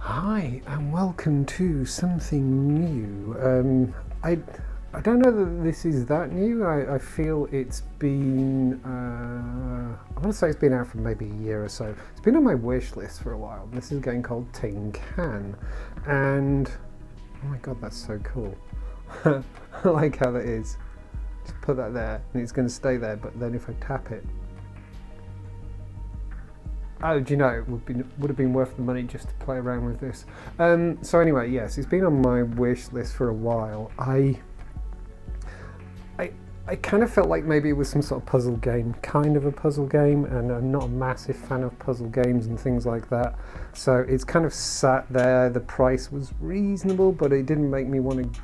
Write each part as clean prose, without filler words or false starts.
Hi and welcome to something new. I don't know that this is that new. I feel it's been I want to say it's been out for maybe a year or so. It's been on my wish list for a while. This is a game called Tin Can, and oh my god, that's so cool. I like how that is. Just put that there and it's going to stay there, but then if I tap it, oh, do you know, it would have been worth the money just to play around with this. So anyway, yes, it's been on my wish list for a while. I kind of felt like maybe it was some sort of puzzle game, kind of a puzzle game, and I'm not a massive fan of puzzle games and things like that. So it's kind of sat there. The price was reasonable, but it didn't make me want to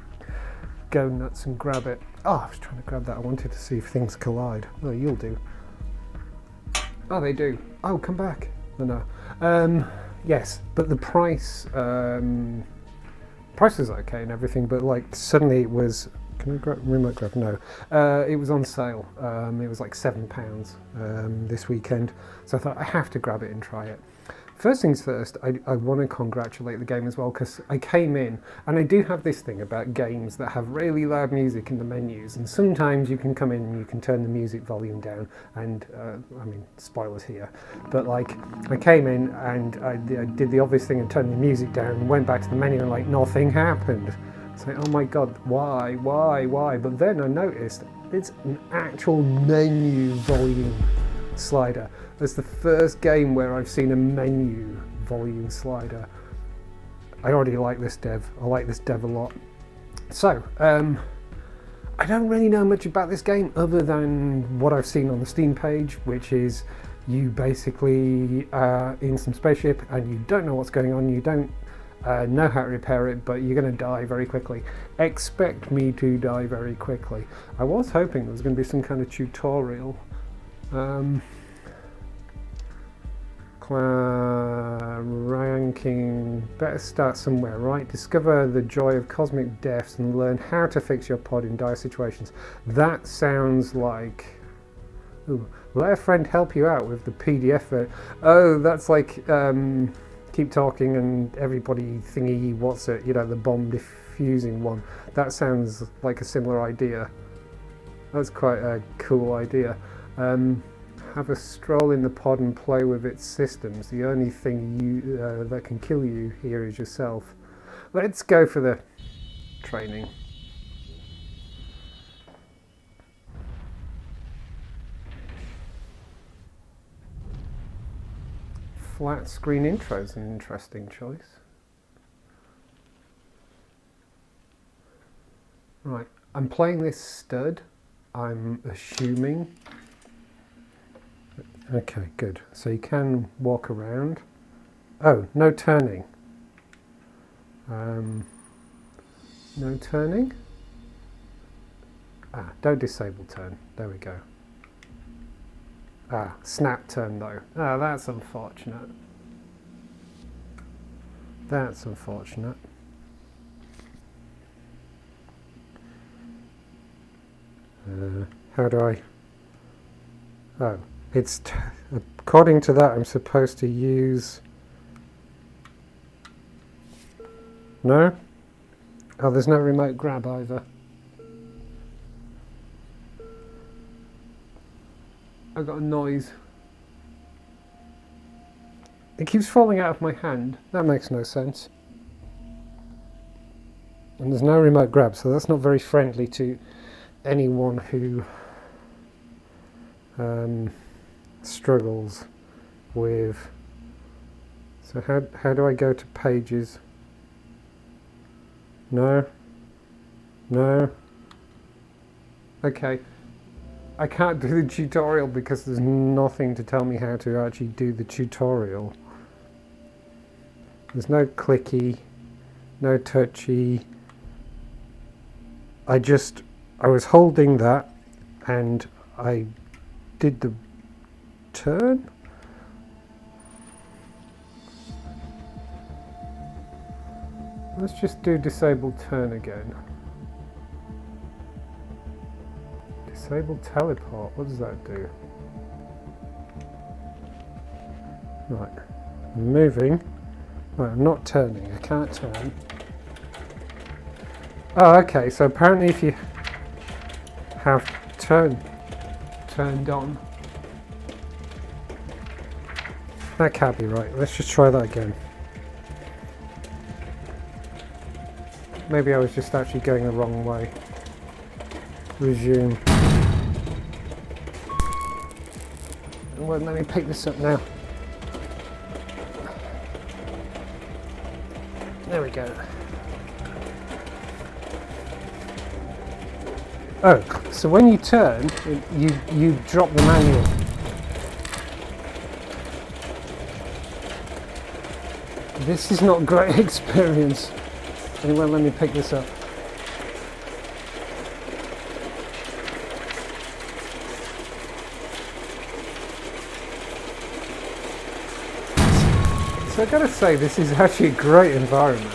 go nuts and grab it. Oh, I was trying to grab that. I wanted to see if things collide. Oh, you'll do. Oh, they do. Oh, come back. Oh, no. Yes, but the price was okay and everything, but like suddenly it was. Can I grab remote grab? No. It was on sale. It was like £7 this weekend, so I thought I have to grab it and try it. First things first, I want to congratulate the game as well, because I came in, and I do have this thing about games that have really loud music in the menus, and sometimes you can come in and you can turn the music volume down, and I mean, spoilers here, but like, I came in and I did the obvious thing and turned the music down and went back to the menu and like nothing happened. It's like, oh my god, why? But then I noticed it's an actual menu volume slider. It's the first game where I've seen a menu volume slider. I already like this dev. I like this dev a lot. So, I don't really know much about this game other than what I've seen on the Steam page, which is you basically are in some spaceship and you don't know what's going on. You don't know how to repair it, but you're going to die very quickly. Expect me to die very quickly. I was hoping there was going to be some kind of tutorial. Ranking, better start somewhere, right? Discover the joy of cosmic deaths and learn how to fix your pod in dire situations. That sounds like, ooh, let a friend help you out with the PDF. Oh, that's like keep talking and everybody thingy, what's it, you know, the bomb diffusing one. That sounds like a similar idea. That's quite a cool idea. Have a stroll in the pod and play with its systems. The only thing that can kill you here is yourself. Let's go for the training. Flat screen intro is an interesting choice. Right, I'm playing this stud, I'm assuming. Okay, good. So you can walk around. Oh, no turning. No turning. Ah, don't disable turn. There we go. Ah, snap turn though. Ah, that's unfortunate. That's unfortunate. How do I? Oh. It's according to that I'm supposed to use. No? Oh, there's no remote grab either. I got a noise. It keeps falling out of my hand. That makes no sense. And there's no remote grab, so that's not very friendly to anyone who struggles with. So how do I go to pages? No. Okay, I can't do the tutorial because there's nothing to tell me how to actually do the tutorial. There's no clicky, no touchy. I was holding that and I did the turn. Let's just do disable turn again. Disable teleport, what does that do? Right, moving. Right, I'm not turning, I can't turn. Oh, okay, so apparently if you have turned on, that can't be right. Let's just try that again. Maybe I was just actually going the wrong way. Resume. Well, let me pick this up now. There we go. Oh, so when you turn, you drop the manual. This is not a great experience. Anyway, let me pick this up. So I gotta say, this is actually a great environment.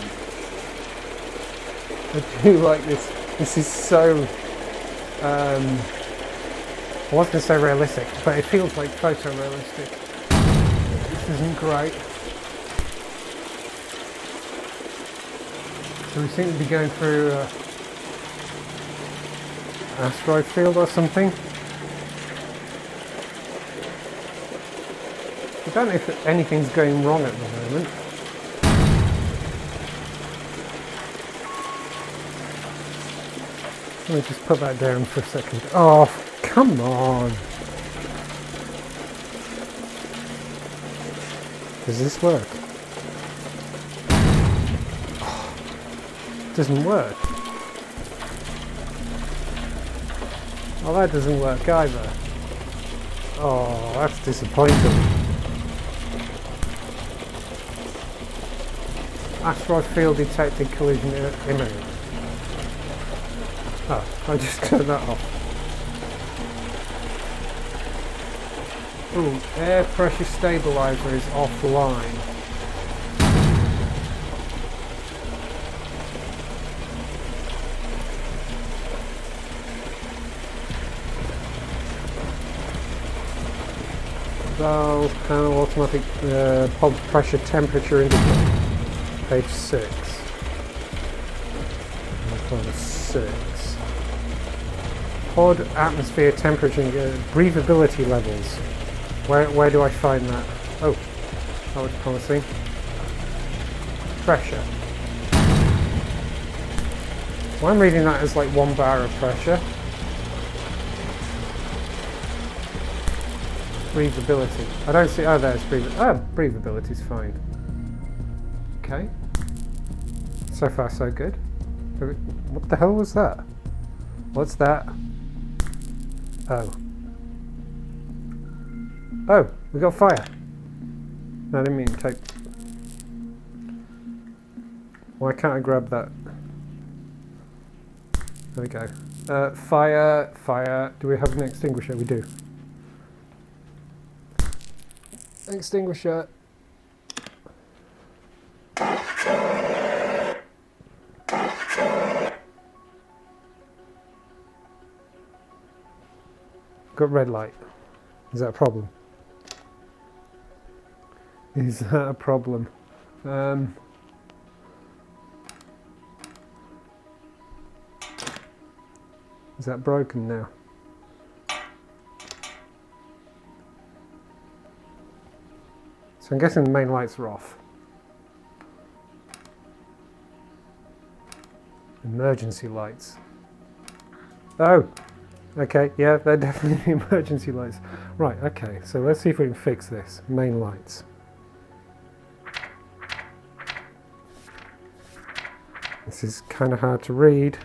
I do like this. This is so, I was going to say realistic, but it feels like photorealistic. This isn't great. So we seem to be going through an asteroid field or something. I don't know if anything's going wrong at the moment. Let me just put that down for a second. Oh, come on! Does this work? Oh, it doesn't work. Oh, that doesn't work either. Oh, that's disappointing. Asteroid field detected, collision imminent. Oh, I just turned that off. Ooh, air pressure stabilizer is offline. Valve panel automatic pod pressure temperature indicator. Page 6. Page 6. Pod atmosphere temperature breathability levels. Where do I find that? Oh, that was promising. Pressure. Well, I'm reading that as like 1 bar of pressure. Breathability. I don't see. Oh, there's breathability. Oh, breathability's fine. Okay. So far, so good. What the hell was that? What's that? Oh. Oh, we got fire. No, I didn't mean to take. Why can't I grab that? There we go. Fire, fire. Do we have an extinguisher? We do. Extinguisher. Got red light. Is that a problem? Is that a problem? Is that broken now? So I'm guessing the main lights are off. Emergency lights. Oh! Okay, yeah, they're definitely emergency lights. Right, okay, so let's see if we can fix this. Main lights. This is kind of hard to read.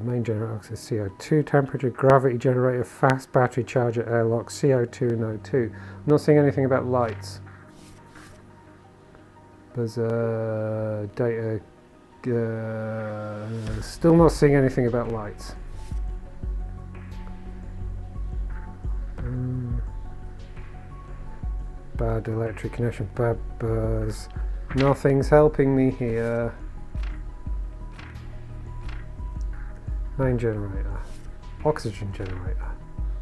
Main generator access CO2, temperature, gravity generator, fast battery charger, airlock, CO2 and O2. I'm not seeing anything about lights. There's data. Still not seeing anything about lights. Bad electric connection, bad buzz. Nothing's helping me here. Main generator, oxygen generator.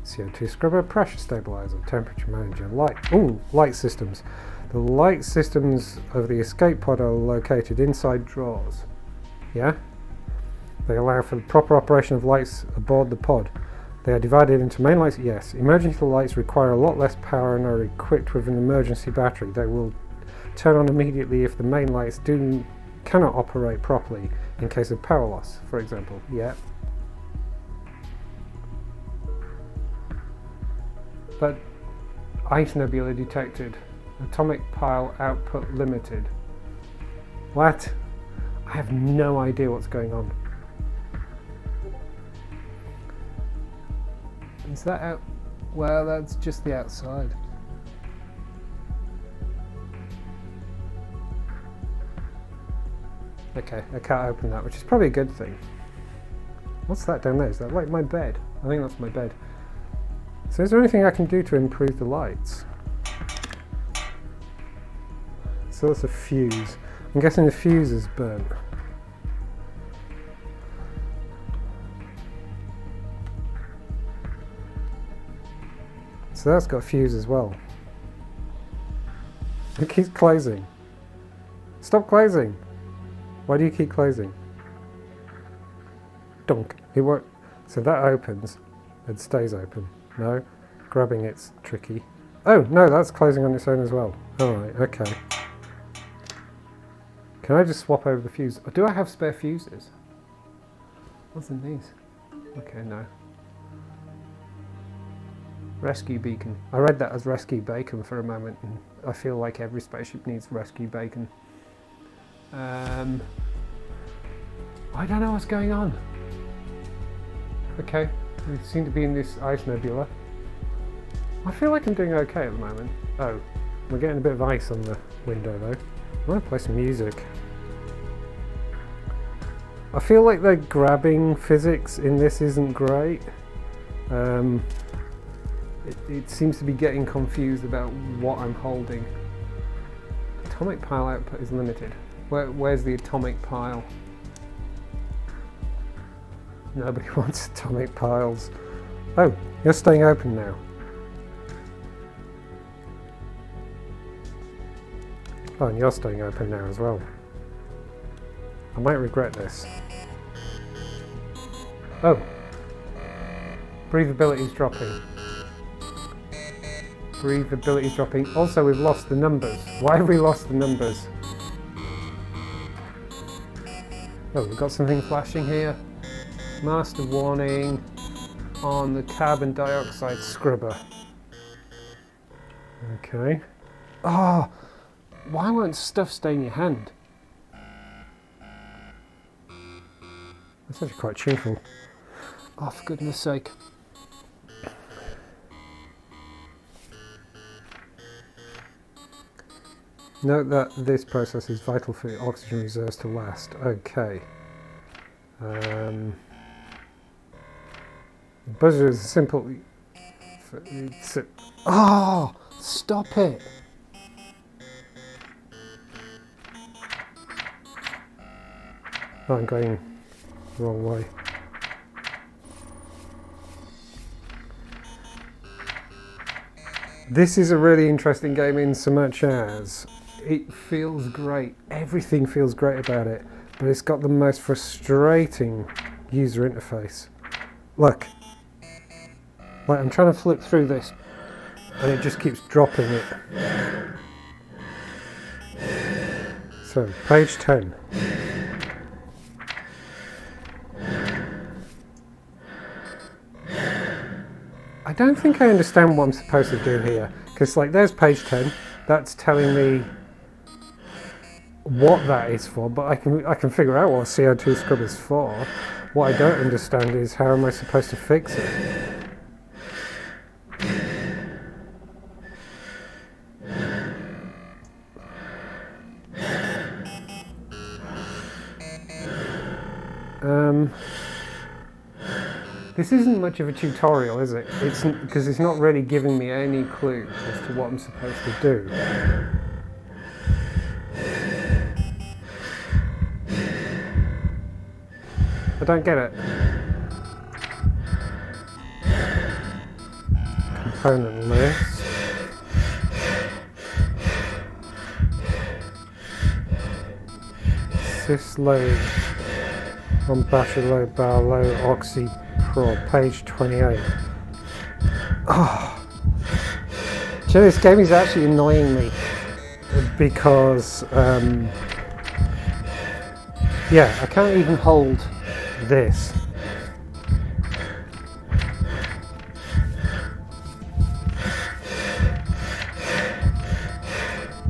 CO2 scrubber, pressure stabilizer, temperature manager, light systems. The light systems of the escape pod are located inside drawers. Yeah? They allow for the proper operation of lights aboard the pod. They are divided into main lights, yes. Emergency lights require a lot less power and are equipped with an emergency battery. They will turn on immediately if the main lights cannot operate properly in case of power loss, for example. Yeah. But ice nebula detected. Atomic pile output limited. What? I have no idea what's going on. Is that out? Well, that's just the outside. Okay, I can't open that, which is probably a good thing. What's that down there? Is that like my bed? I think that's my bed. So is there anything I can do to improve the lights? So that's a fuse. I'm guessing the fuse is burnt. So that's got a fuse as well. It keeps closing. Stop closing! Why do you keep closing? Dunk. It won't. So that opens. It stays open. No. Grabbing it's tricky. Oh, no, that's closing on its own as well. Alright, okay. Can I just swap over the fuse? Do I have spare fuses? What's in these? Okay, no. Rescue beacon. I read that as rescue bacon for a moment, and I feel like every spaceship needs rescue bacon. I don't know what's going on. Okay, we seem to be in this ice nebula. I feel like I'm doing okay at the moment. Oh, we're getting a bit of ice on the window though. I want to play some music. I feel like the grabbing physics in this isn't great. It seems to be getting confused about what I'm holding. Atomic pile output is limited. Where's the atomic pile? Nobody wants atomic piles. Oh, you're staying open now. Oh, and you're staying open now as well. I might regret this. Oh. Breathability is dropping. Breathability is dropping. Also, we've lost the numbers. Why have we lost the numbers? Oh, we've got something flashing here. Master warning on the carbon dioxide scrubber. Okay. Oh, why won't stuff stay in your hand? That's actually quite cheerful. Oh, for goodness sake. Note that this process is vital for oxygen reserves to last. Okay. Buzzer is simple. Oh, stop it! Oh, I'm going the wrong way. This is a really interesting game in so much as it feels great. Everything feels great about it, but it's got the most frustrating user interface. Look. Like, I'm trying to flip through this and it just keeps dropping it. So, page 10. I don't think I understand what I'm supposed to do here, because like there's page 10, that's telling me what that is for, but I can figure out what CO2 scrub is for. What I don't understand is how am I supposed to fix it? This isn't much of a tutorial, is it? It's because it's not really giving me any clue as to what I'm supposed to do. I don't get it. component list. Sys load on battery low bar low oxy pro page 28. Oh, do you know, this game is actually annoying me because yeah, I can't even hold this.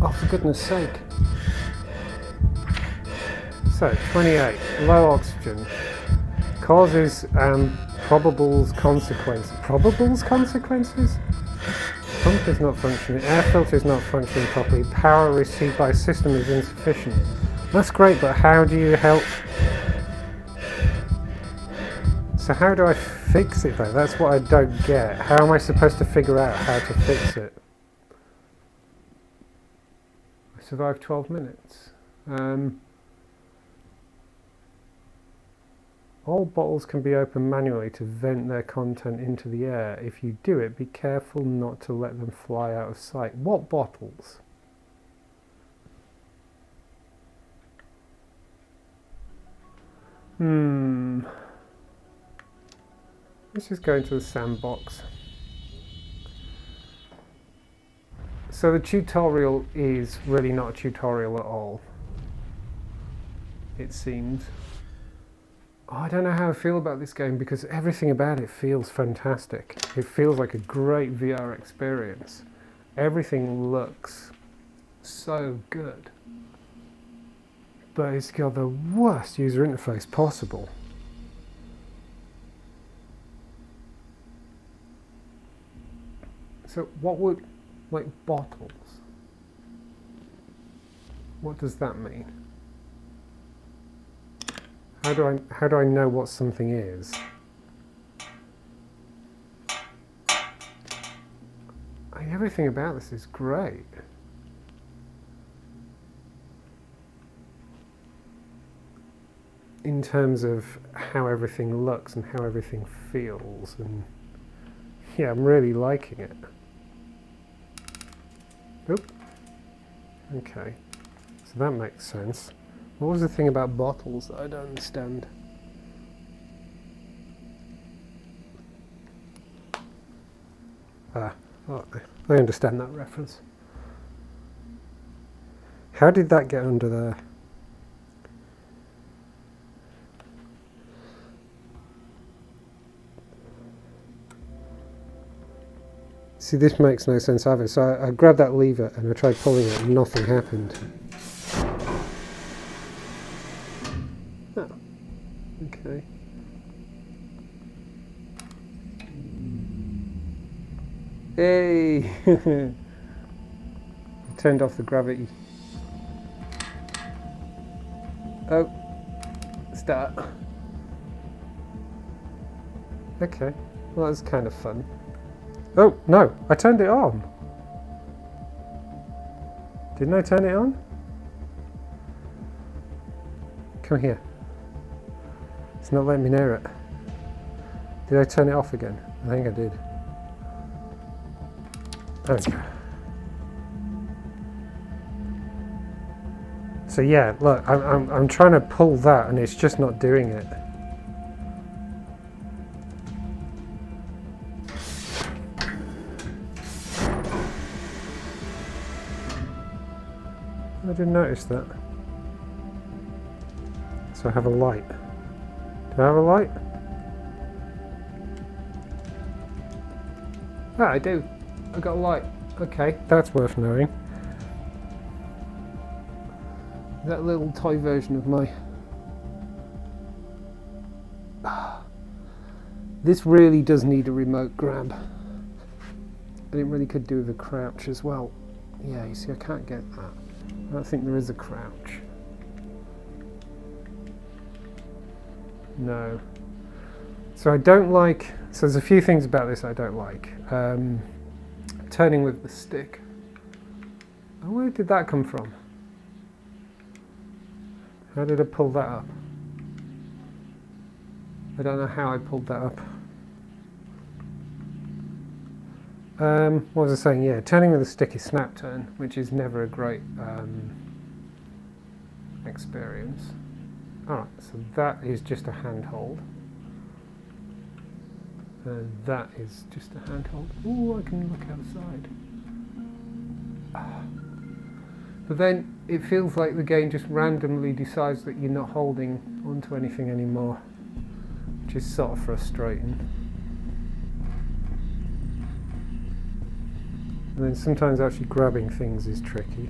Oh, for goodness sake. So, 28, low oxygen, causes probables consequences. Probables consequences? Pump is not functioning, air filter is not functioning properly, power received by system is insufficient. That's great, but how do you help? So how do I fix it though? That's what I don't get. How am I supposed to figure out how to fix it? I survived 12 minutes. All bottles can be opened manually to vent their content into the air. If you do it, be careful not to let them fly out of sight. What bottles? Let's just go into the sandbox. So the tutorial is really not a tutorial at all, it seems. Oh, I don't know how I feel about this game because everything about it feels fantastic. It feels like a great VR experience. Everything looks so good. But it's got the worst user interface possible. So what would, like, bottles? What does that mean? How do I know what something is? I mean, everything about this is great. In terms of how everything looks and how everything feels, and yeah, I'm really liking it. Oop. Okay, so that makes sense. What was the thing about bottles that I don't understand? Ah, oh, I understand that reference. How did that get under there? See, this makes no sense either. So I grabbed that lever and I tried pulling it and nothing happened. Oh, okay. Hey! I turned off the gravity. Oh, start. Okay, well that's kind of fun. Oh, no, I turned it on. Didn't I turn it on? Come here. It's not letting me near it. Did I turn it off again? I think I did. Okay. So yeah, look, I'm trying to pull that and it's just not doing it. I didn't notice that. So I have a light. Do I have a light? Ah, I do. I got a light. Okay, that's worth knowing. That little toy version of my... This really does need a remote grab. And it really could do with a crouch as well. Yeah, you see, I can't get that. I don't think there is a crouch. No. So I don't like... So there's a few things about this I don't like. Turning with the stick. Oh, where did that come from? How did I pull that up? I don't know how I pulled that up. What was I saying? Yeah, turning with a stick is snap turn, which is never a great experience. Alright, so that is just a handhold. And that is just a handhold. Ooh, I can look outside. But then it feels like the game just randomly decides that you're not holding onto anything anymore, which is sort of frustrating. And then sometimes actually grabbing things is tricky.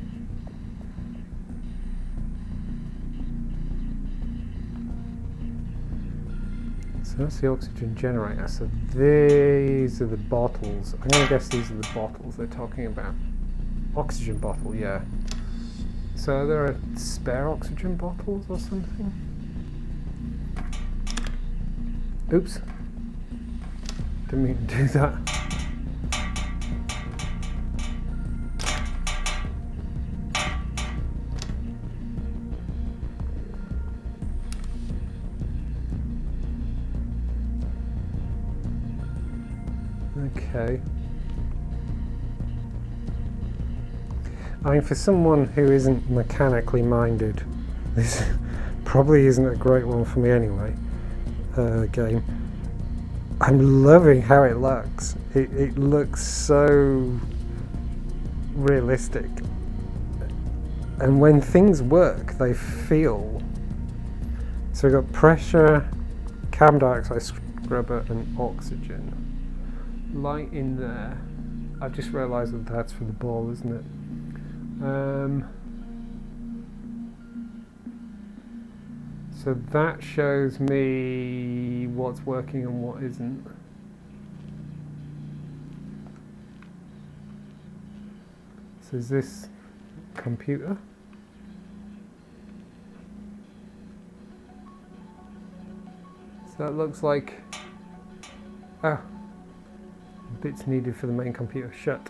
So that's the oxygen generator. So these are the bottles. I'm going to guess these are the bottles they're talking about. Oxygen bottle, yeah. So there are spare oxygen bottles or something? Oops. Didn't mean to do that. Okay. I mean, for someone who isn't mechanically minded, this probably isn't a great one for me anyway. Game. I'm loving how it looks. It looks so realistic. And when things work, they feel. So we've got pressure, carbon dioxide scrubber, and oxygen. Light in there. I've just realised that that's for the ball, isn't it? So that shows me what's working and what isn't. So is this computer? So that looks like, oh, bits needed for the main computer. Shut.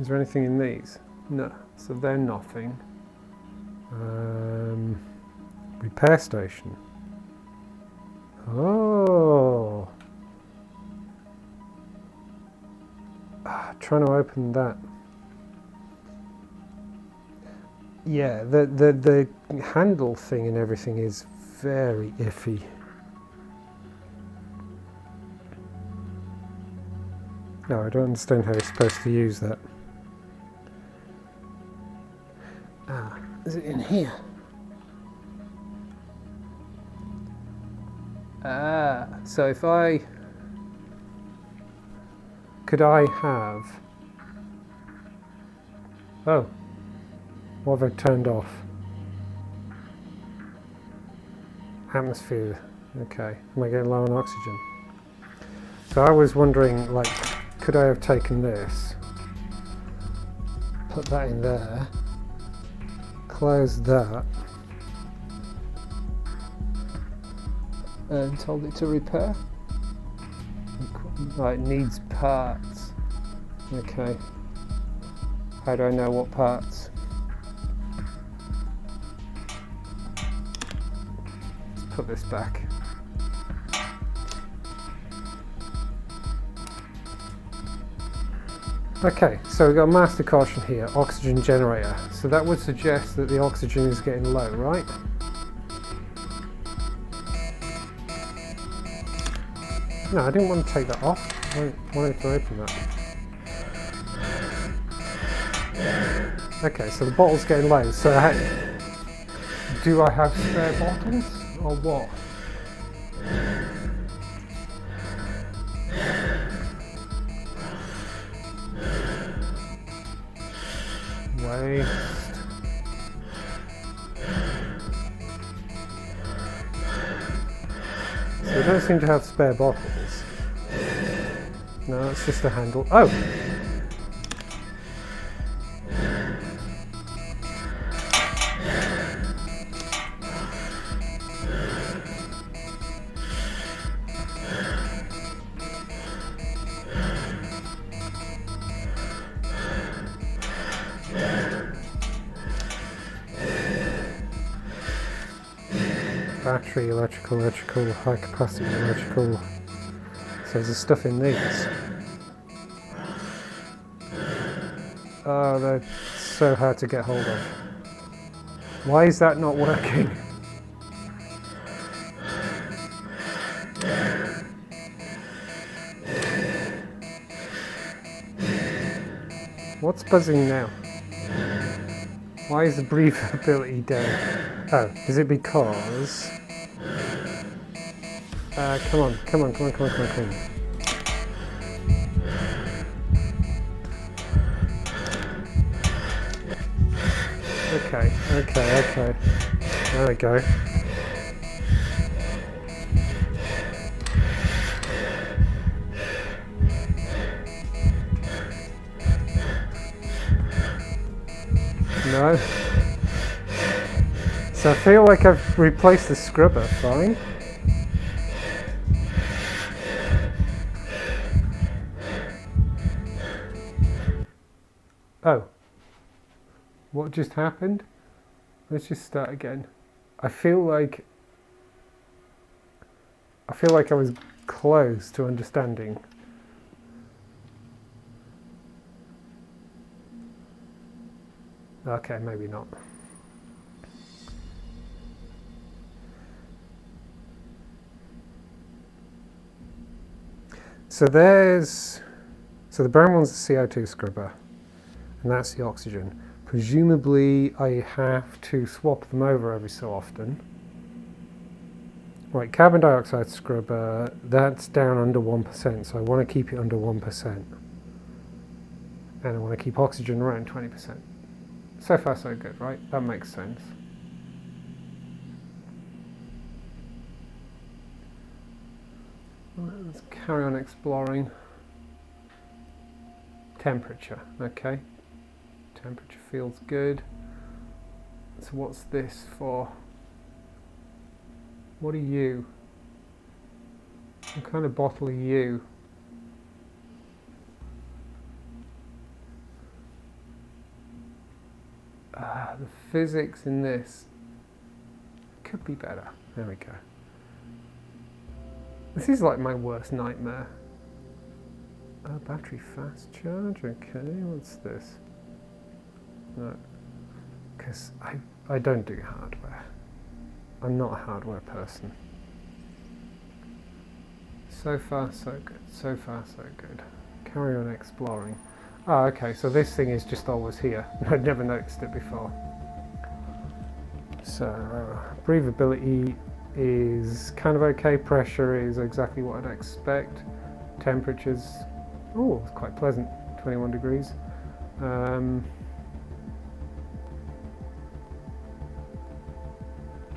Is there anything in these? No, so they're nothing. Repair station. Oh. Trying to open that. Yeah, the handle thing and everything is very iffy. No, I don't understand how you're supposed to use that. Ah, is it in here? Ah, so if I... Could I have... Oh, what have I turned off? Atmosphere. Okay, am I getting low on oxygen? So I was wondering, like, could I have taken this, put that in there, close that, and told it to repair? Right, needs parts. Okay. How do I know what parts? Let's put this back. Okay, so we've got a master caution here, oxygen generator. So that would suggest that the oxygen is getting low, right? No, I didn't want to take that off. I wanted to open that. Okay, so the bottle's getting low. So do I have spare bottles or what? Waste. So we don't seem to have spare bottles. No, it's just a handle. Oh! Battery, electrical, high capacity electrical, So there's stuff in these. Oh, they're so hard to get hold of. Why is that not working? What's buzzing now? Why is the breathability down? Oh, is it because... come on. Okay. There we go. No. So I feel like I've replaced the scrubber, fine. Oh. What just happened? Let's just start again. I feel like I was close to understanding. Okay, maybe not. So the brown one's the CO2 scrubber, and that's the oxygen. Presumably I have to swap them over every so often. Right, carbon dioxide scrubber, that's down under 1%, so I want to keep it under 1%. And I want to keep oxygen around 20%. So far so good, right? That makes sense. Let's carry on exploring. Temperature, okay. Temperature feels good. So what's this for? What are you? What kind of bottle are you? The physics in this could be better. There we go. This is like my worst nightmare. Battery fast charge, okay, what's this? No, because I don't do hardware. I'm not a hardware person. So far so good, so far so good. Carry on exploring. Oh, okay, so this thing is just always here. I'd never noticed it before. So, breathability is kind of okay. Pressure is exactly what I'd expect. Temperatures, oh, it's quite pleasant, 21 degrees.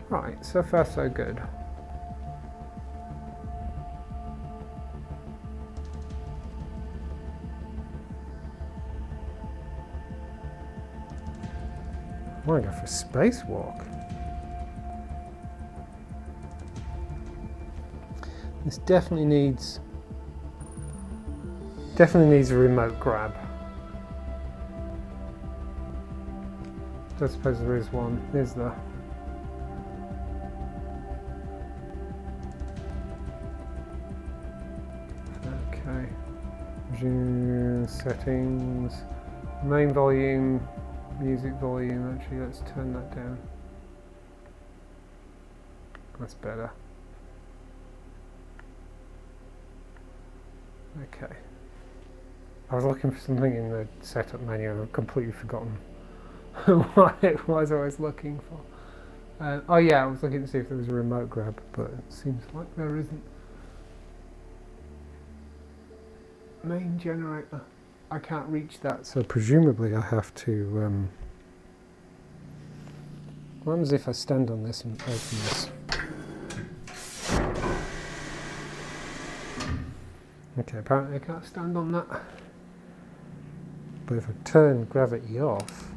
Right, so far so good. I want to go for a spacewalk. This definitely needs a remote grab. I suppose there is one, is there? Okay. Zoom settings, main volume, music volume. Actually, let's turn that down. That's better. Okay. I was looking for something in the setup menu and I've completely forgotten what it was I was looking for. Oh yeah, I was looking to see if there was a remote grab, but it seems like there isn't. Main generator. I can't reach that, so presumably I have to... what happens if I stand on this and open this? Okay, apparently I can't stand on that. But if I turn gravity off...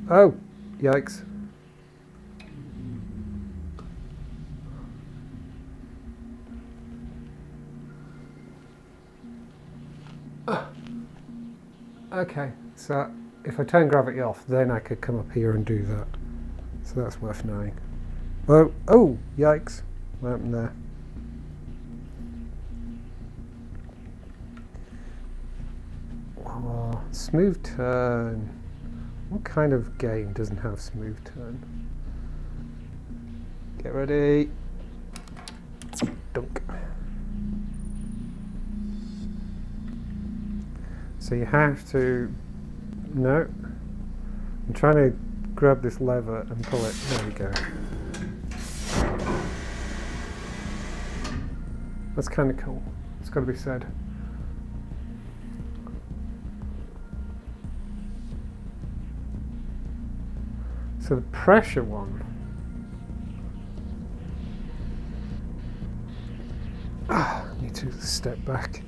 Oh! Yikes. Okay, so if I turn gravity off, then I could come up here and do that. So that's worth knowing. Oh, yikes. What happened there? Oh, smooth turn. What kind of game doesn't have smooth turn? Get ready. Dunk. So you have to... No. I'm trying to grab this lever and pull it. There we go. That's kind of cool. It's got to be said. So the pressure one. I need to step back.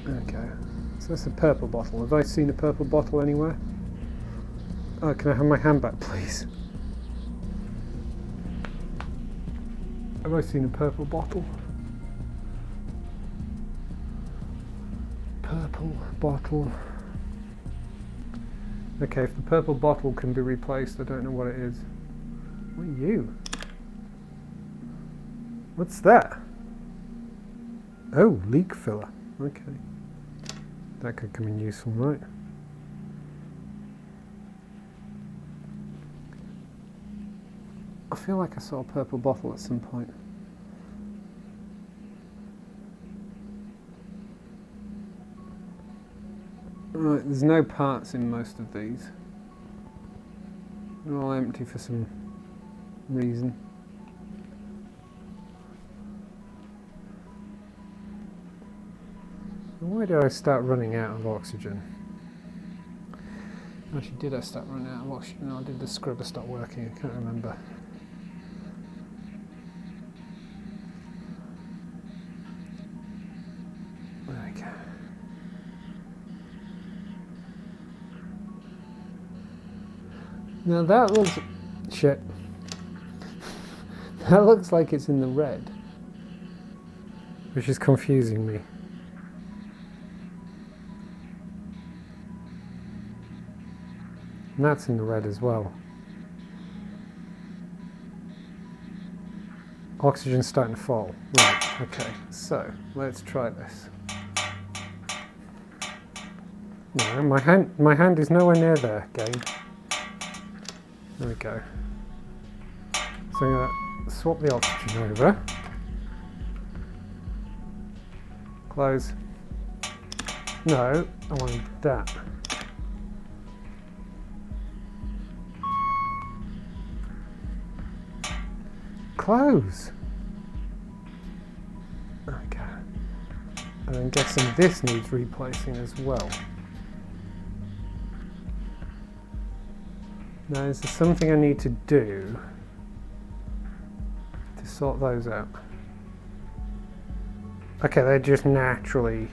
Okay. So that's a purple bottle. Have I seen a purple bottle anywhere? Oh, can I have my hand back, please? Have I seen a purple bottle? Purple bottle. Okay, if the purple bottle can be replaced, I don't know what it is. What are you? What's that? Oh, leak filler. Okay. That could come in useful, right? I feel like I saw a purple bottle at some point. Right, there's no parts in most of these. They're all empty for some reason. Why did I start running out of oxygen? Actually, did I start running out of oxygen, or did the scrubber stop working? I can't remember. There we go. Now that looks... shit. That looks like it's in the red, which is confusing me. And that's in the red as well. Oxygen's starting to fall. Right, okay, so let's try this. No, my hand is nowhere near there, game. There we go. So I'm going to swap the oxygen over. Close. No, I wanted that. Close. Okay. And I'm guessing this needs replacing as well. Now, is there something I need to do to sort those out? Okay, they just naturally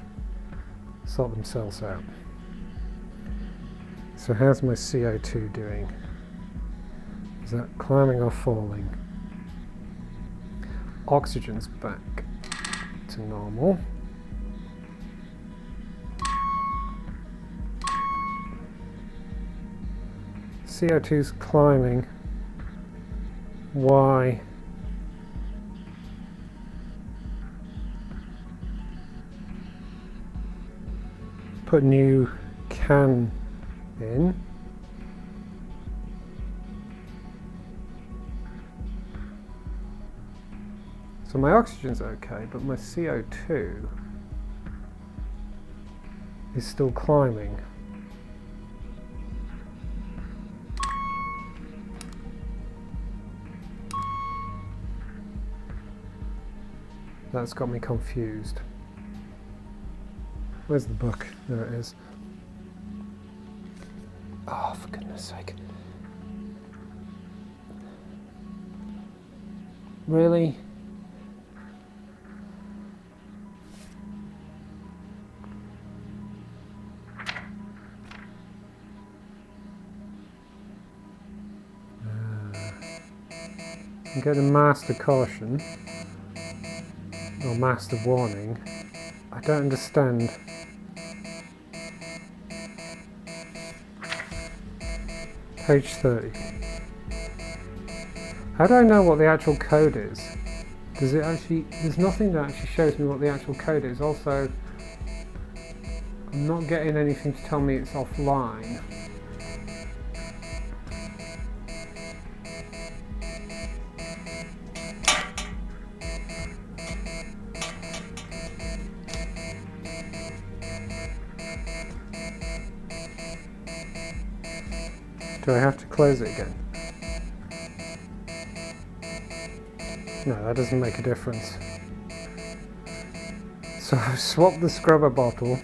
sort themselves out. So how's my CO2 doing? Is that climbing or falling? Oxygen's back to normal. CO2's climbing. Why? Put new can in. So my oxygen's okay, but my CO2 is still climbing. That's got me confused. Where's the book? There it is. Oh, for goodness sake. Really? I'm going to master caution. Or master warning. I don't understand. Page 30. How do I know what the actual code is? Does it actually, there's nothing that actually shows me what the actual code is. Also, I'm not getting anything to tell me it's offline. Do I have to close it again? No, that doesn't make a difference. So I've swapped the scrubber bottle.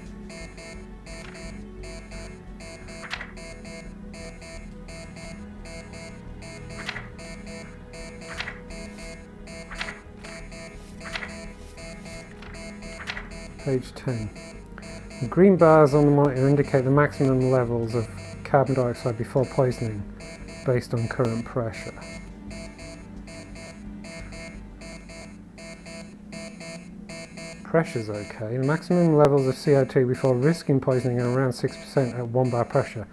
Page 10. The green bars on the monitor indicate the maximum levels of carbon dioxide before poisoning based on current pressure. Pressure's okay. The maximum levels of CO2 before risking poisoning are around 6% at 1 bar pressure.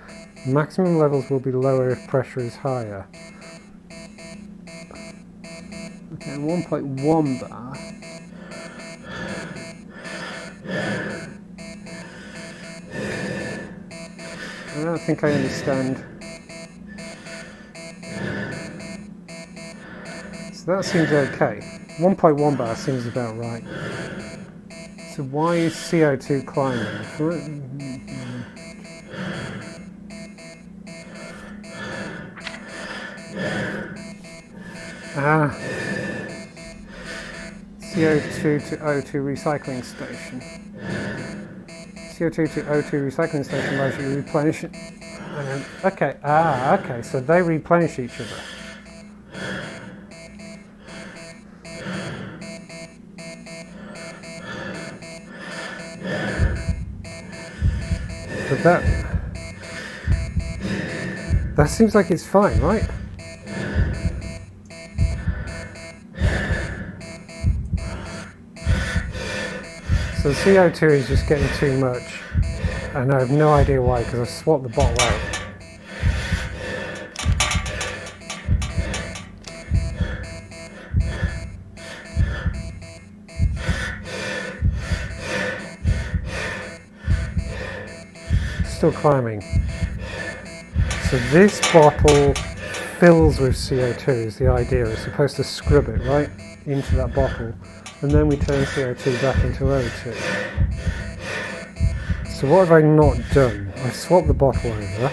Maximum levels will be lower if pressure is higher. Okay, 1.1 bar. I don't think I understand. So that seems okay. 1.1 bar seems about right. So why is CO2 climbing? CO2 to O2 recycling station. CO2 to O2 recycling station allows you to replenish it. Okay, okay, so they replenish each other. But that seems like it's fine, right? So the CO2 is just getting too much, and I have no idea why, because I've swapped the bottle out. Still climbing. So this bottle fills with CO2 is the idea. It's supposed to scrub it right into that bottle, and then we turn CO2 back into O2. So what have I not done? I've swapped the bottle over.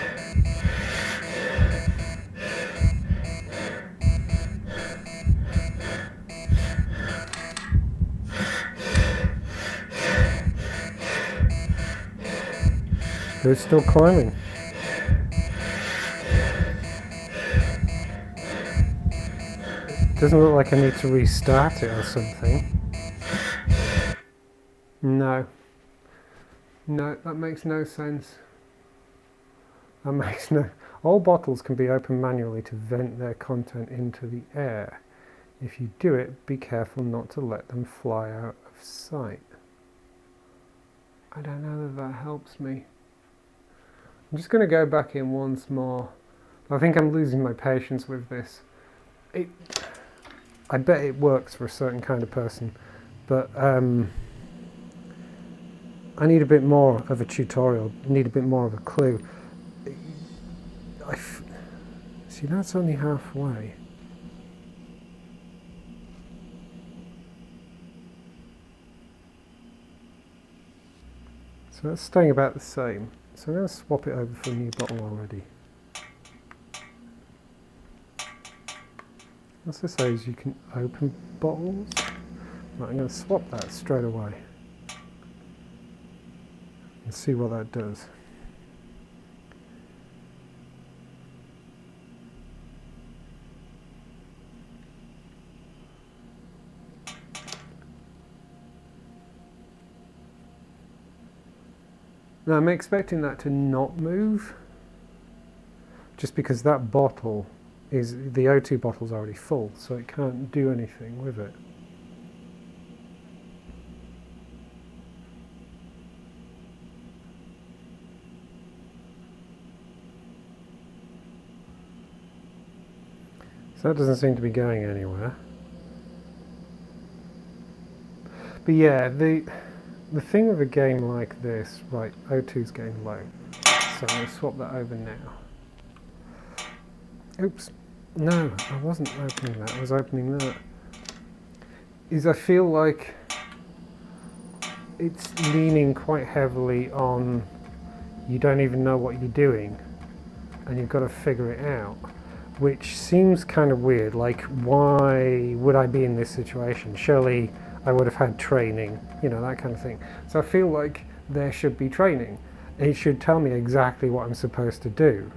But it's still climbing. Doesn't look like I need to restart it or something. No. No, that makes no sense. That makes no... All bottles can be opened manually to vent their content into the air. If you do it, be careful not to let them fly out of sight. I don't know that that helps me. I'm just going to go back in once more. I think I'm losing my patience with this. I bet it works for a certain kind of person, but I need a bit more of a tutorial, need a bit more of a clue. See, that's only halfway. So that's staying about the same. So I'm going to swap it over for a new bottle already. What's this say is you can open bottles? Right, I'm going to swap that straight away and see what that does. Now I'm expecting that to not move, just because that bottle is, the O2 bottle's already full, so it can't do anything with it. So that doesn't seem to be going anywhere. But yeah, the thing with a game like this, right, O2's getting low. So I'm going to swap that over now. Oops. No, I wasn't opening that, I was opening that. Is I feel like it's leaning quite heavily on you don't even know what you're doing and you've got to figure it out, which seems kind of weird. Like, why would I be in this situation? Surely I would have had training, you know, that kind of thing. So I feel like there should be training. It should tell me exactly what I'm supposed to do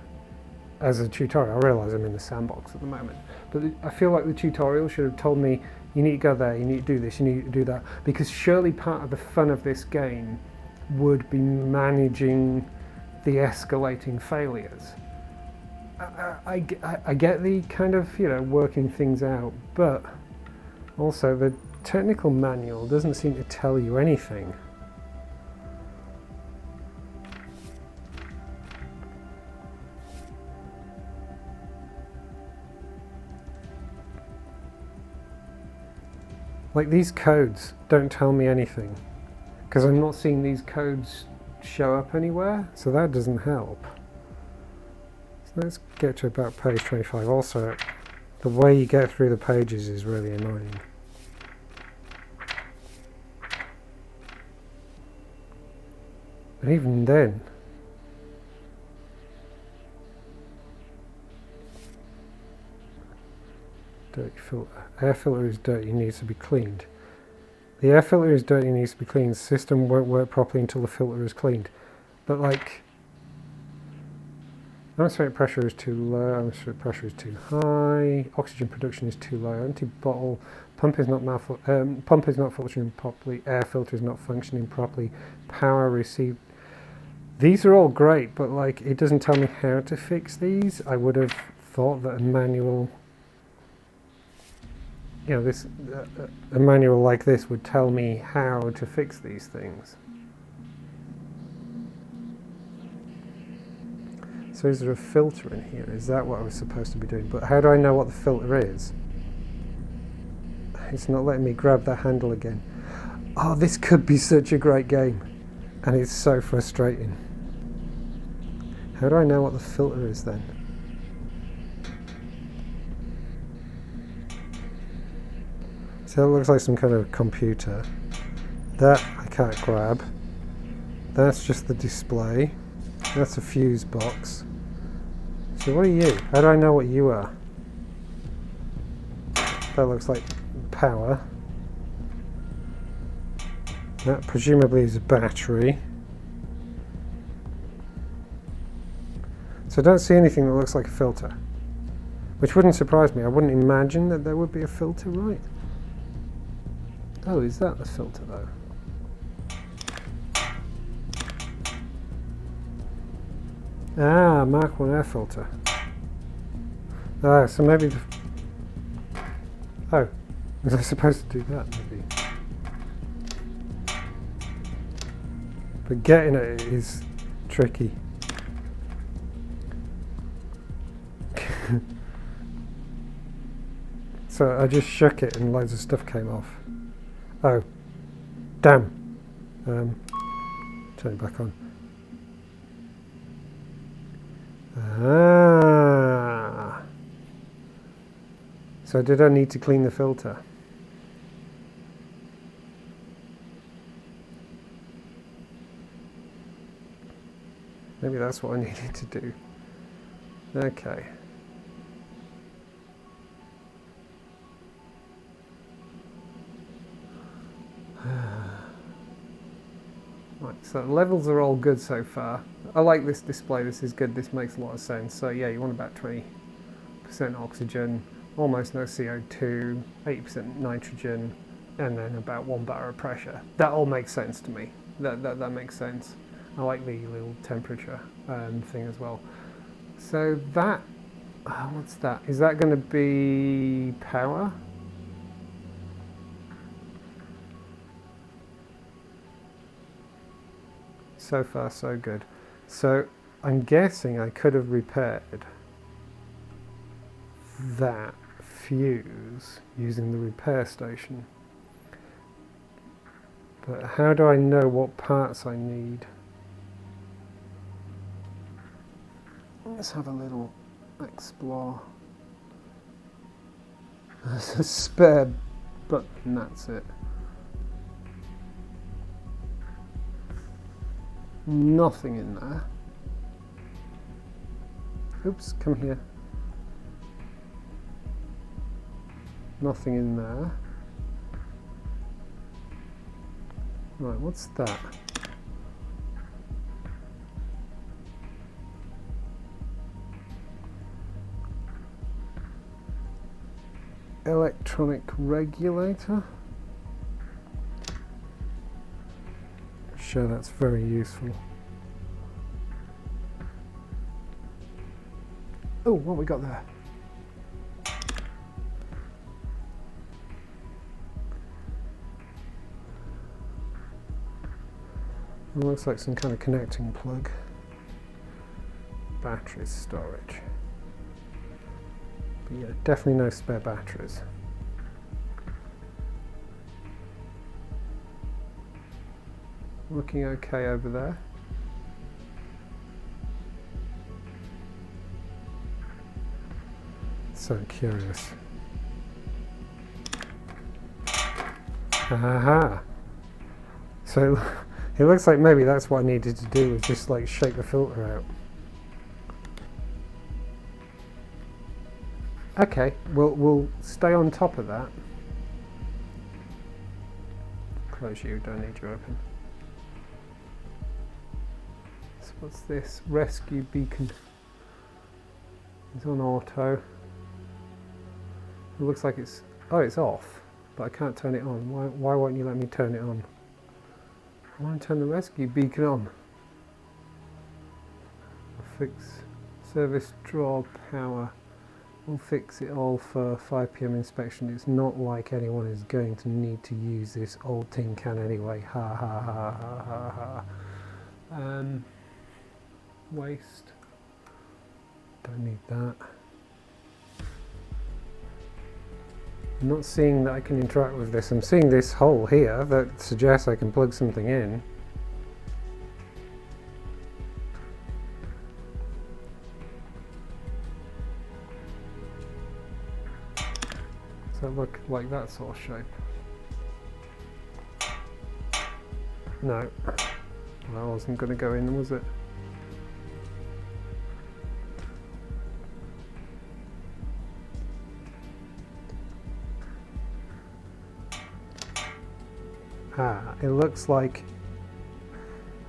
as a tutorial. I realise I'm in the sandbox at the moment, but I feel like the tutorial should have told me you need to go there, you need to do this, you need to do that, because surely part of the fun of this game would be managing the escalating failures. I get the kind of, you know, working things out, but also the technical manual doesn't seem to tell you anything. Like, these codes don't tell me anything, because I'm not seeing these codes show up anywhere, so that doesn't help. So let's get to about page 25. Also, the way you get through the pages is really annoying. And even then, dirty filter. Air filter is dirty, needs to be cleaned. The air filter is dirty, needs to be cleaned. The system won't work properly until the filter is cleaned. But like, atmospheric pressure is too low, atmospheric pressure is too high, oxygen production is too low, empty bottle, pump is not functioning properly, air filter is not functioning properly, power received. These are all great, but like, it doesn't tell me how to fix these. I would have thought that a manual, you know, a manual like this would tell me how to fix these things. So is there a filter in here? Is that what I was supposed to be doing? But how do I know what the filter is? It's not letting me grab that handle again. Oh, this could be such a great game. And it's so frustrating. How do I know what the filter is then? So it looks like some kind of computer. That I can't grab. That's just the display. That's a fuse box. So what are you? How do I know what you are? That looks like power. That presumably is a battery. So I don't see anything that looks like a filter, which wouldn't surprise me. I wouldn't imagine that there would be a filter, right? Oh, is that the filter though? Ah, Mark 1 air filter. Ah, so maybe oh, was I supposed to do that maybe? But getting it is tricky. So I just shook it and loads of stuff came off. Oh, damn. Turn it back on. Ah. So did I need to clean the filter? Maybe that's what I needed to do. Okay. Right, so levels are all good so far. I like this display, this is good, this makes a lot of sense. So yeah, you want about 20% oxygen, almost no CO2, 80% nitrogen, and then about 1 bar of pressure. That all makes sense to me. That makes sense. I like the little temperature thing as well. So that, what's that? Is that going to be power? So far so good. So I'm guessing I could have repaired that fuse using the repair station. But how do I know what parts I need? Let's have a little explore. There's a spare button, that's it. Nothing in there. Oops, come here. Nothing in there. Right, what's that? Electronic regulator. Sure, that's very useful. Oh, what we got there? It looks like some kind of connecting plug. Battery storage. But yeah, definitely no spare batteries. Looking okay over there. So curious. Aha! So it looks like maybe that's what I needed to do, was just like shake the filter out. Okay, we'll stay on top of that. Close you, don't need you open. So what's this? Rescue beacon. It's on auto. It looks like it's... oh, it's off, but I can't turn it on. Why won't you let me turn it on? I want to turn the rescue beacon on. Fix service draw power. We'll fix it all for 5 PM inspection. It's not like anyone is going to need to use this old tin can anyway. Ha ha ha ha ha ha. Waste. Don't need that. I'm not seeing that I can interact with this. I'm seeing this hole here that suggests I can plug something in. Does that look like that sort of shape? No. Well, I wasn't going to go in, was it? Ah, it looks like...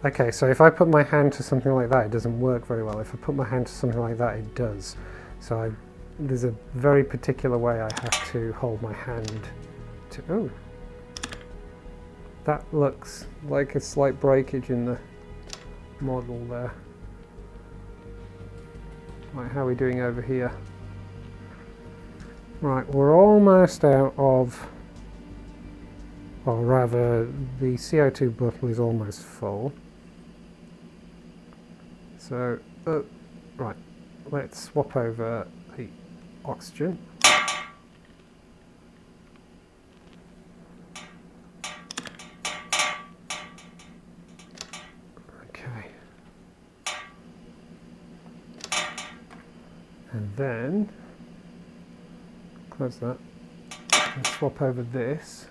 okay, so if I put my hand to something like that, it doesn't work very well. If I put my hand to something like that, it does. So there's a very particular way I have to hold my hand to... oh! That looks like a slight breakage in the model there. Right, how are we doing over here? Right, we're almost out of... or rather, the CO2 bottle is almost full. So, right, let's swap over the oxygen. Okay. And then, close that, and swap over this.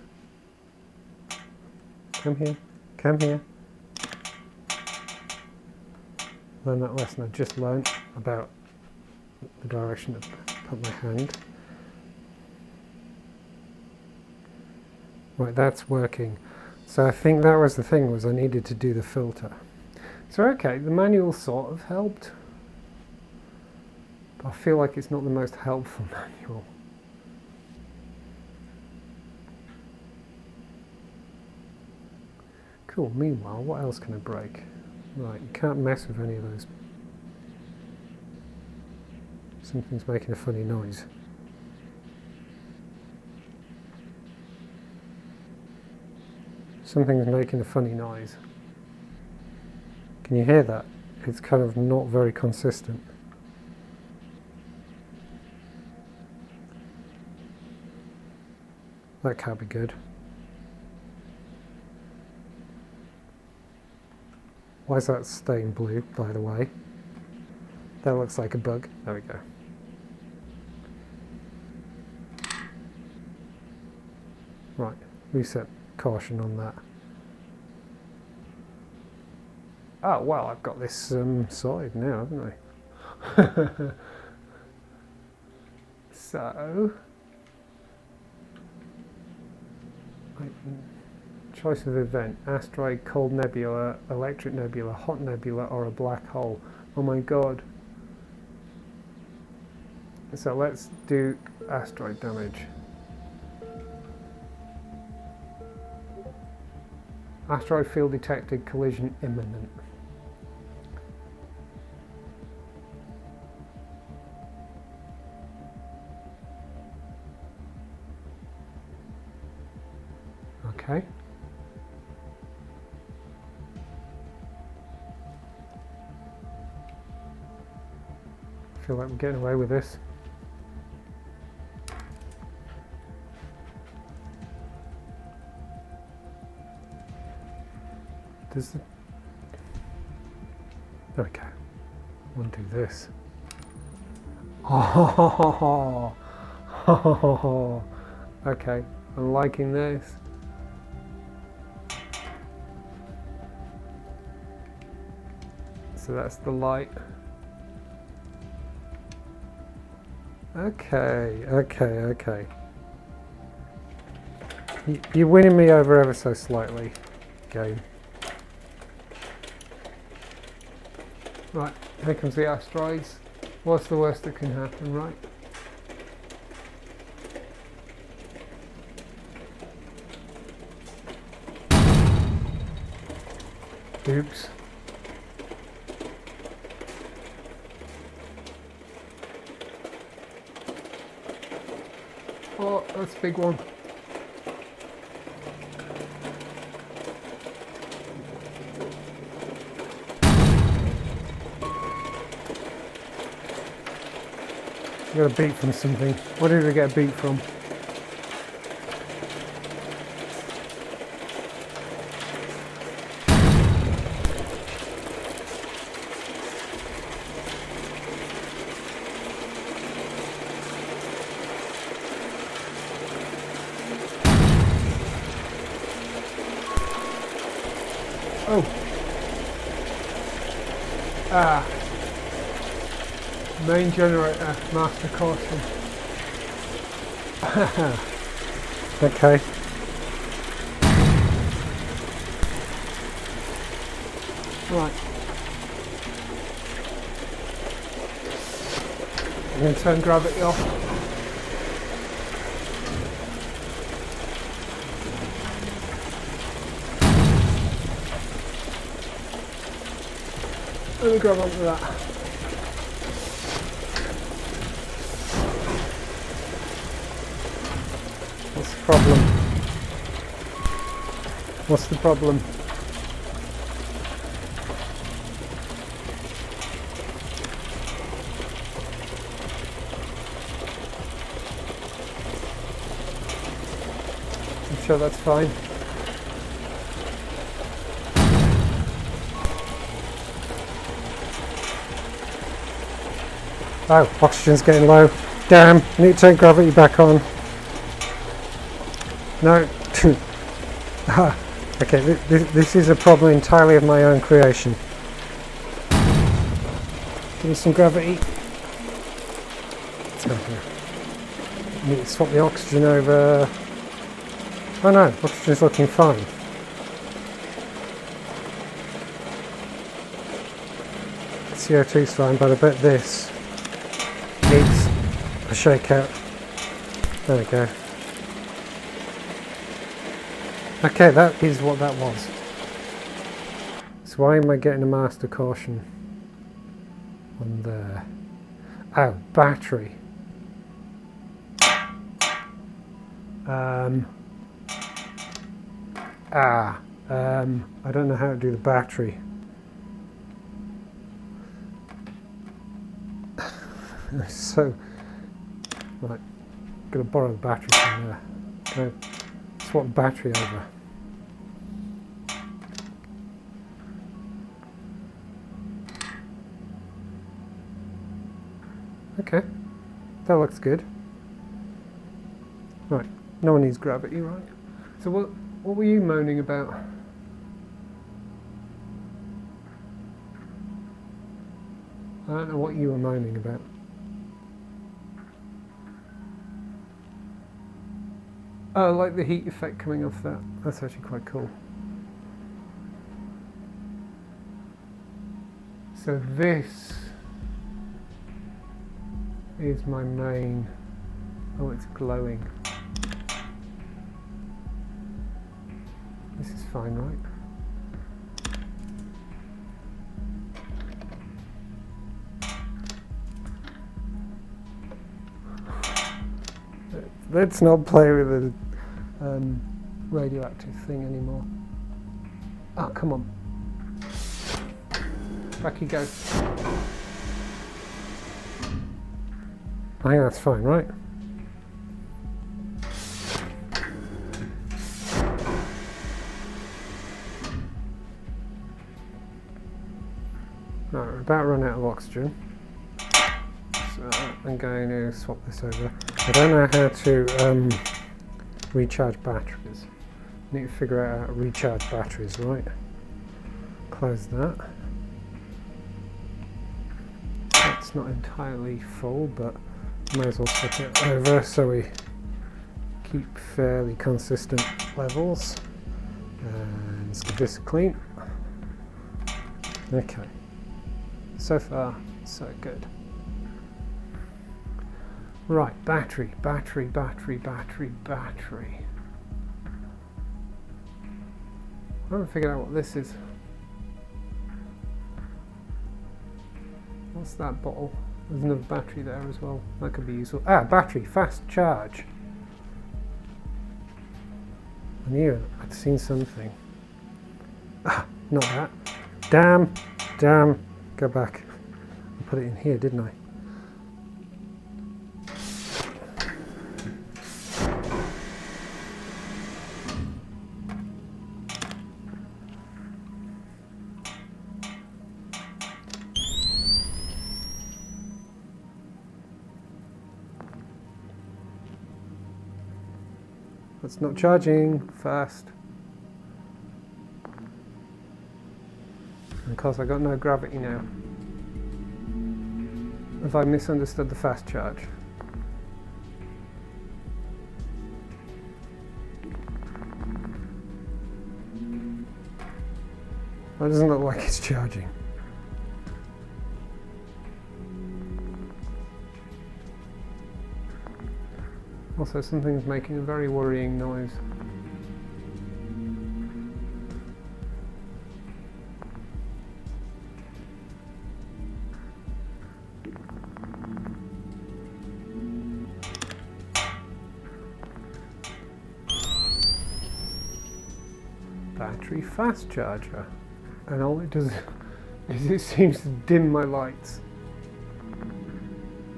Come here, come here. Learn that lesson I just learned about the direction to put my hand. Right, that's working. So I think that was the thing, was I needed to do the filter. So okay, the manual sort of helped. But I feel like it's not the most helpful manual. Cool, meanwhile, what else can I break? Right, you can't mess with any of those. Something's making a funny noise. Something's making a funny noise. Can you hear that? It's kind of not very consistent. That can't be good. Why is that stain blue, by the way? That looks like a bug. There we go. Right, reset caution on that. Oh, well, I've got this sorted now, haven't I? So, choice of event: asteroid, cold nebula, electric nebula, hot nebula, or a black hole. Oh my god. So let's do asteroid damage. Asteroid field detected, collision imminent. Okay. I feel like we're getting away with this. Does the... There we go. I want to do this. Oh, okay. I'm liking this. So that's the light. Okay. You're winning me over ever so slightly, game. Right, here comes the asteroids. What's the worst that can happen, right? Oops. Oh, that's a big one. I got a beat from something. What did I get a beat from? Oh. Ah. Main generator, master caution. Okay. Right. I'm going to turn gravity off. Let me grab onto that. What's the problem? What's the problem? I'm sure that's fine. Oh, oxygen's getting low. Damn, need to turn gravity back on. No. Okay, this is a problem entirely of my own creation. Give me some gravity. Need to swap the oxygen over. Oh no, oxygen's looking fine. CO2's fine, but I bet this needs a shakeout. There we go. Okay, that is what that was. So why am I getting a master caution on there? Oh, battery. I don't know how to do the battery. So, right, gonna borrow the battery from there. No, swap battery over. Okay, that looks good. Right, no one needs gravity, right? So what were you moaning about? I don't know what you were moaning about. Oh, I like the heat effect coming off that. That's actually quite cool. So this is my main. Oh, it's glowing. This is fine, right? Let's not play with the radioactive thing anymore. Oh, come on. Back you go. I think that's fine, right? Right, we're about to run out of oxygen. So I'm going to swap this over. I don't know how to recharge batteries. I need to figure out how to recharge batteries, right? Close that. That's not entirely full, but may as well swap it over so we keep fairly consistent levels. And let's give this a clean. Okay. So far, so good. Right, battery. I haven't figured out what this is. What's that bottle? There's another battery there as well. That could be useful. Ah, battery, fast charge. I knew I'd seen something. Ah, not that. Damn. Go back. I put it in here, didn't I? That's not charging fast. And of course I got no gravity now. Have I misunderstood the fast charge? That doesn't look like it's charging. Also, something's making a very worrying noise. Battery fast charger. And all it does is it seems to dim my lights.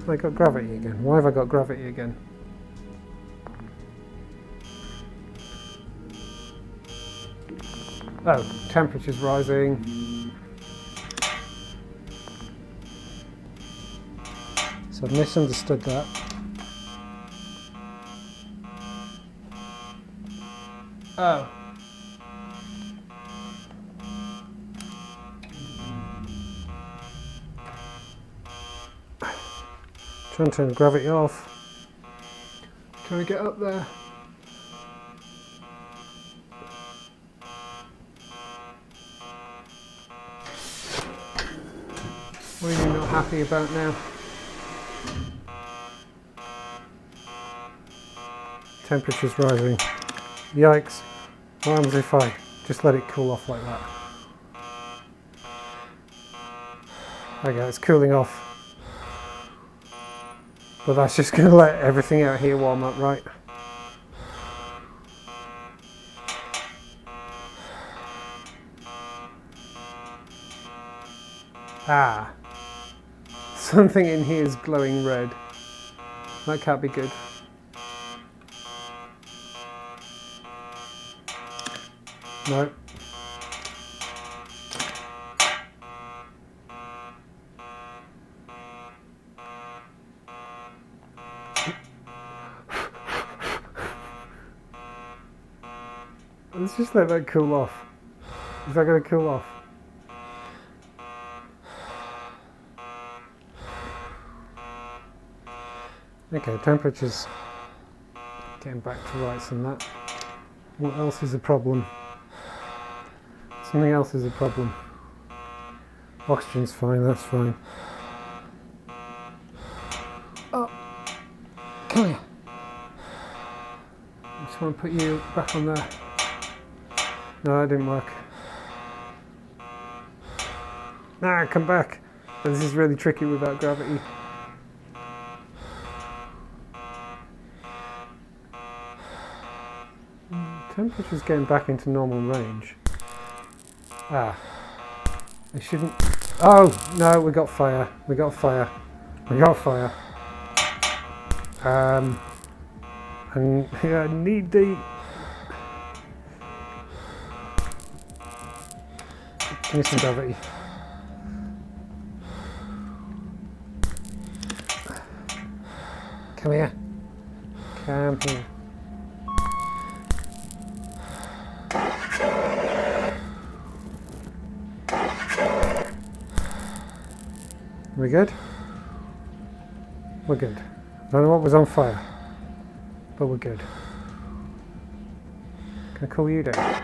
I got gravity again. Why have I got gravity again? Oh, temperature's rising. So I've misunderstood that. Oh. Trying to turn the gravity off. Trying to get up there. What are you not happy about now? Temperature's rising. Yikes. What happens if I just let it cool off like that? Okay, it's cooling off. But that's just going to let everything out here warm up, right? Ah. Something in here is glowing red. That can't be good. No. Let's just let that cool off. Is that going to cool off? Okay, temperature's getting back to rights on that. What else is a problem? Something else is a problem. Oxygen's fine, that's fine. Oh, come here. I just want to put you back on there. No, that didn't work. Nah, come back. This is really tricky without gravity. Temperature's getting back into normal range. Ah. I shouldn't... Oh, no, we got fire. We got fire. We got fire. And yeah, I need the... Give me some gravity. Come here. Come here. We good? We're good. I don't know what was on fire, but we're good. Can I cool you down?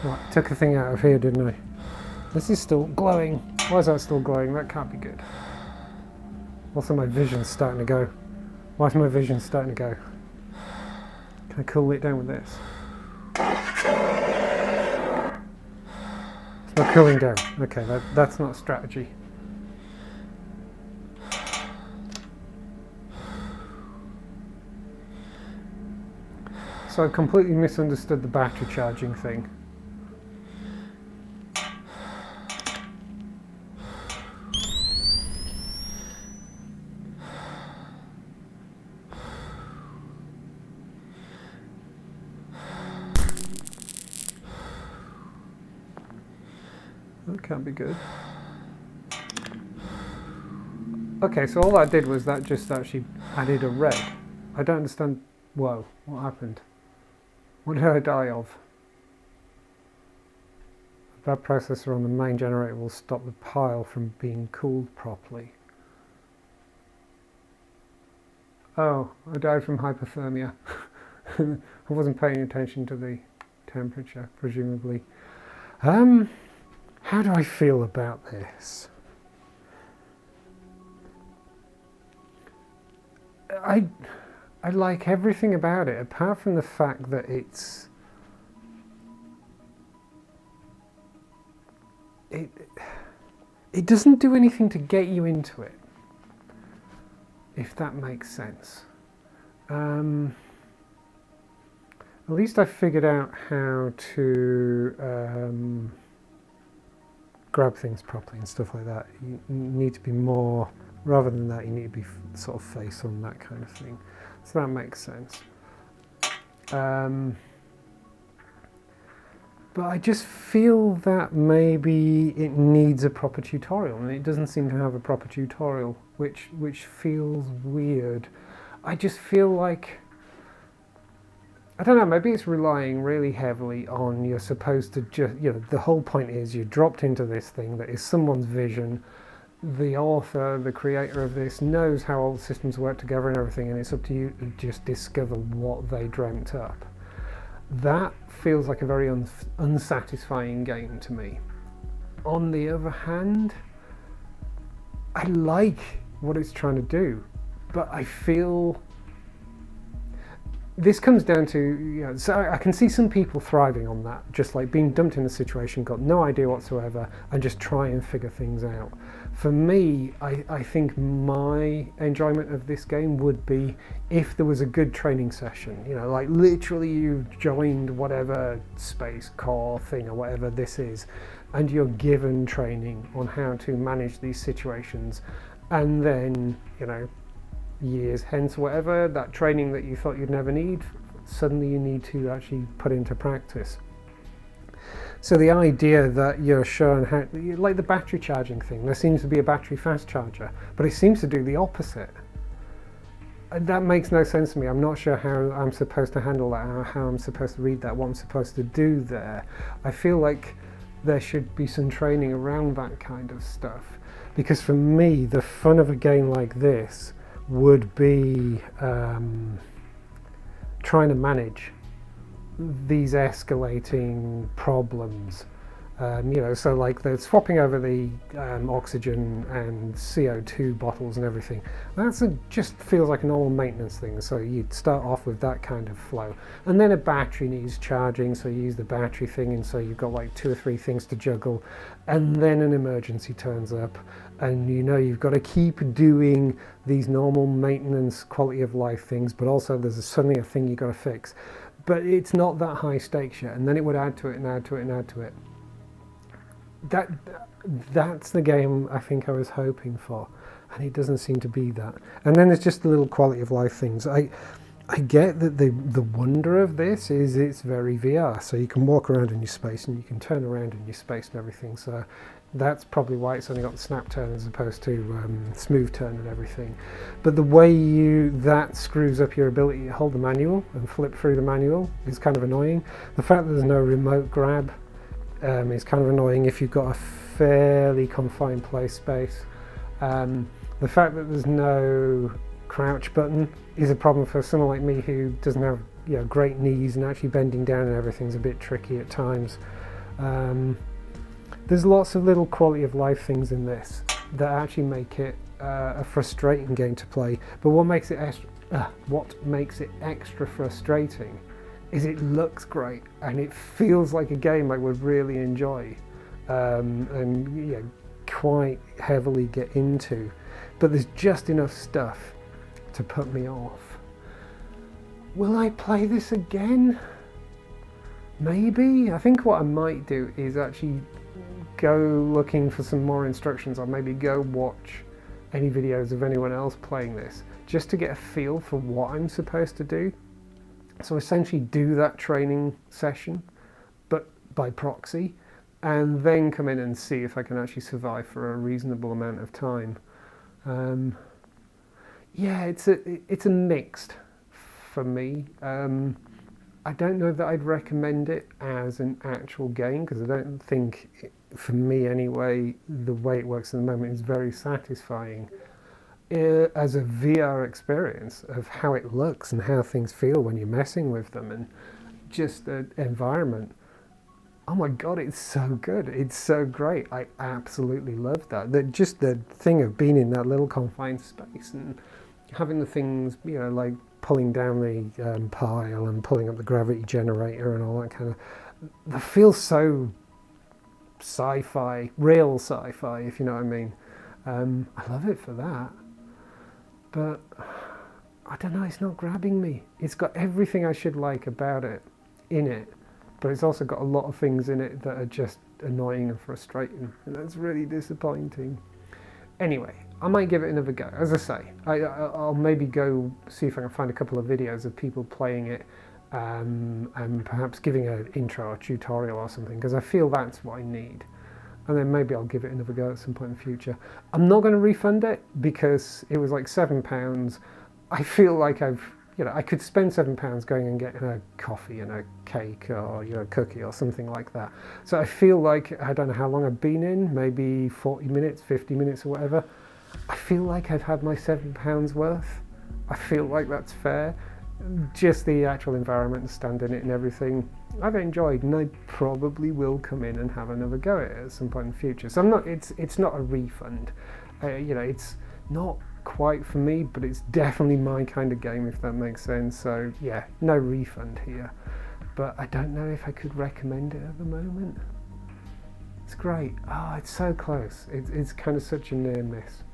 Right, took a thing out of here, didn't I? This is still glowing. Why is that still glowing? That can't be good. Also, my vision's starting to go. Why is my vision starting to go? Can I cool it down with this? It's not cooling down. Okay, that's not a strategy. So I've completely misunderstood the battery charging thing. That can't be good. Okay, so all that did was that just actually added a red. I don't understand. Whoa, what happened? What did I die of? A bad processor on the main generator will stop the pile from being cooled properly. Oh, I died from hypothermia. I wasn't paying attention to the temperature, presumably. How do I feel about this? I like everything about it, apart from the fact that it doesn't do anything to get you into it, if that makes sense. At least I figured out how to grab things properly and stuff like that. You need to be more, rather than that, you need to be sort of face on, that kind of thing. So that makes sense. But I just feel that maybe it needs a proper tutorial, and it doesn't seem to have a proper tutorial, which feels weird. I just feel like, I don't know, maybe it's relying really heavily on, you're supposed to just, you know, the whole point is you're dropped into this thing that is someone's vision. The author, the creator of this, knows how all the systems work together and everything, and it's up to you to just discover what they dreamt up. That feels like a very unsatisfying game to me. On the other hand, I like what it's trying to do, but I feel this comes down to, you know, so I can see some people thriving on that, just like being dumped in a situation, got no idea whatsoever, and just try and figure things out. For me, I think my enjoyment of this game would be if there was a good training session, you know, like literally you've joined whatever space core thing or whatever this is, and you're given training on how to manage these situations, and then, you know, years hence, whatever, that training that you thought you'd never need, suddenly you need to actually put into practice. So the idea that you're shown how, like the battery charging thing, there seems to be a battery fast charger, but it seems to do the opposite. That makes no sense to me. I'm not sure how I'm supposed to handle that, or how I'm supposed to read that, what I'm supposed to do there. I feel like there should be some training around that kind of stuff, because for me, the fun of a game like this would be trying to manage these escalating problems, you know, so like they're swapping over the oxygen and CO2 bottles and everything. Just feels like a normal maintenance thing, so you'd start off with that kind of flow, and then a battery needs charging, so you use the battery thing, and so you've got like 2 or 3 things to juggle, and then an emergency turns up, and you know you've got to keep doing these normal maintenance quality of life things, but also there's suddenly a thing you've got to fix. But it's not that high stakes yet, and then it would add to it and add to it and add to it. That's the game I think I was hoping for, and it doesn't seem to be that. And then there's just the little quality of life things. I get that the wonder of this is it's very VR, so you can walk around in your space and you can turn around in your space and everything. So that's probably why it's only got the snap turn as opposed to smooth turn and everything. But the way that screws up your ability to hold the manual and flip through the manual is kind of annoying. The fact that there's no remote grab is kind of annoying if you've got a fairly confined play space. The fact that there's no crouch button is a problem for someone like me who doesn't have, you know, great knees, and actually bending down and everything's a bit tricky at times. There's lots of little quality of life things in this that actually make it a frustrating game to play. But what makes it extra frustrating is it looks great and it feels like a game I would really enjoy, and, you know, quite heavily get into. But there's just enough stuff to put me off. Will I play this again? Maybe. I think what I might do is actually go looking for some more instructions, or maybe go watch any videos of anyone else playing this, just to get a feel for what I'm supposed to do. So essentially do that training session, but by proxy, and then come in and see if I can actually survive for a reasonable amount of time. Yeah, it's a mixed for me. I don't know that I'd recommend it as an actual game, because I don't think, for me anyway, the way it works at the moment is very satisfying as a VR experience of how it looks and how things feel when you're messing with them, and just the environment. Oh my god, it's so good. It's so great. I absolutely love that. Just the thing of being in that little confined space and having the things, you know, like pulling down the pile and pulling up the gravity generator and all that kind of, that feels so sci-fi, real sci-fi, if you know what I mean. I love it for that, but I don't know, it's not grabbing me. It's got everything I should like about it in it, but it's also got a lot of things in it that are just annoying and frustrating, and that's really disappointing. Anyway, I might give it another go. As I say, I'll maybe go see if I can find a couple of videos of people playing it, and perhaps giving an intro or tutorial or something, because I feel that's what I need. And then maybe I'll give it another go at some point in the future. I'm not going to refund it because it was like £7. I feel like I could spend £7 going and getting a coffee and a cake, or, you know, a cookie or something like that. So I feel like, I don't know how long I've been in, maybe 40 minutes, 50 minutes or whatever. I feel like I've had my £7 worth. I feel like that's fair. Just the actual environment and stand in it and everything, I've enjoyed, and I probably will come in and have another go at it at some point in the future. So I'm not. It's not a refund. You know, it's not quite for me, but it's definitely my kind of game, if that makes sense. So yeah, no refund here. But I don't know if I could recommend it at the moment. It's great. It's so close. It's kind of such a near miss.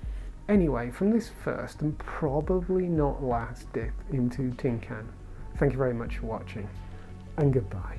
Anyway, from this first and probably not last dip into tin can, thank you very much for watching, and goodbye.